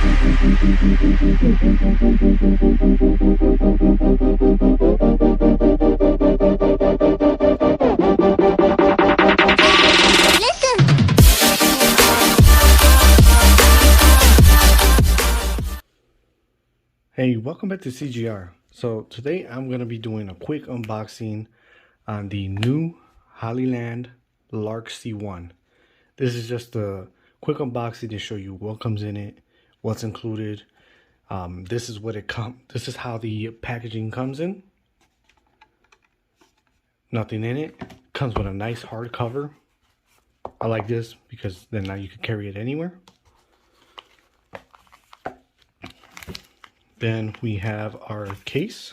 Hey, welcome back to CGR. So today I'm going to be doing a quick unboxing on the new Hollyland Lark C1. This is just a quick unboxing to show you what comes in it, what's included. This is how the packaging comes in. Nothing in it. Comes with a nice hard cover. I like this because then now you can carry it anywhere. Then we have our case,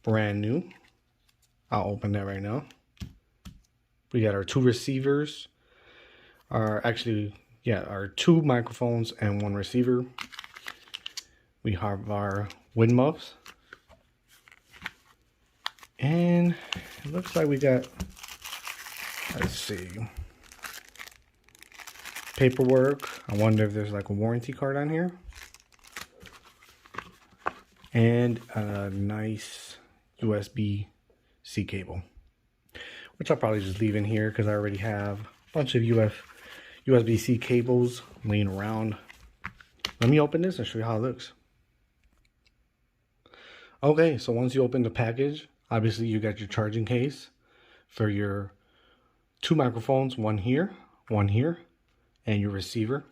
brand new. I'll open that right now. We got our two receivers, our two microphones and one receiver. We have our wind muffs. And it looks like we got, let's see, paperwork. I wonder if there's like a warranty card on here. And a nice USB-C cable, which I'll probably just leave in here because I already have a bunch of USB-C cables laying around. Let me open this and show you how it looks. Okay, so once you open the package, obviously you got your charging case for your two microphones, one here, and your receiver.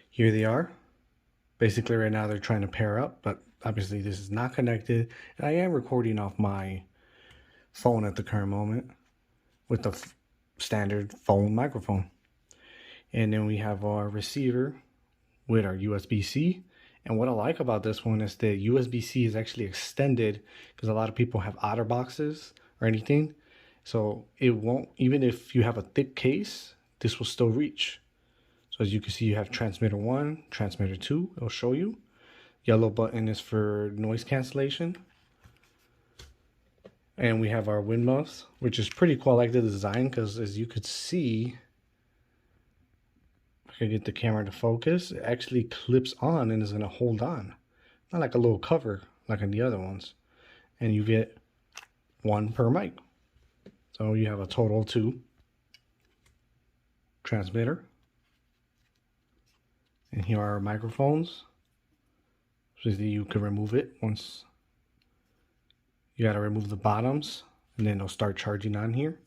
Here they are. Basically right now they're trying to pair up, but obviously this is not connected. And I am recording off my phone at the current moment with the standard phone microphone. And then we have our receiver with our USB-C. And what I like about this one is the USB-C is actually extended, because a lot of people have OtterBoxes or anything. So it won't, even if you have a thick case, this will still reach. So as you can see, you have transmitter 1, transmitter 2, it'll show you. Yellow button is for noise cancellation. And we have our wind muffs, which is pretty cool. I like the design because as you could see, if I can get the camera to focus, it actually clips on and is going to hold on. Not like a little cover like in the other ones. And you get one per mic. So you have a total of 2. Transmitter. And here are our microphones. So you can remove it once. You got to remove the bottoms and then it'll start charging on here.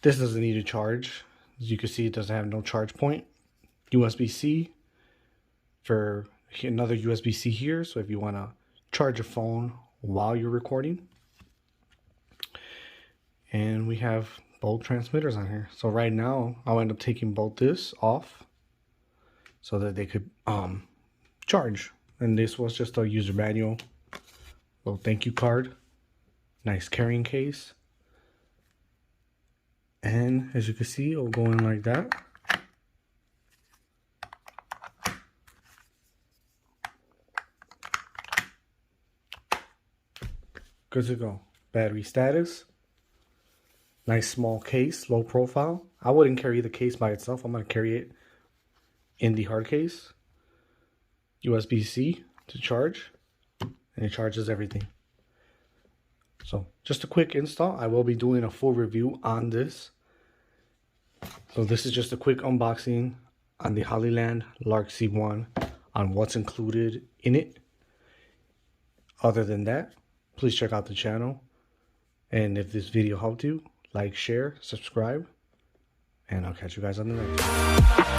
This doesn't need a charge. As you can see, it doesn't have no charge point. USB-C for another USB-C here. So if you want to charge a phone while you're recording. And we have both transmitters on here. So right now I'll end up taking both this off so that they could charge. And this was just a user manual, little thank you card, nice carrying case, and as you can see, it'll go in like that. Good to go. Battery status, nice small case, low profile. I wouldn't carry the case by itself. I'm going to carry it in the hard case. USB-C to charge, and it charges everything. So just a quick install. I will be doing a full review on this. So this is just a quick unboxing on the Hollyland Lark C1 on what's included in it. Other than that, please check out the channel. And if this video helped you, like, share, subscribe, and I'll catch you guys on the next one.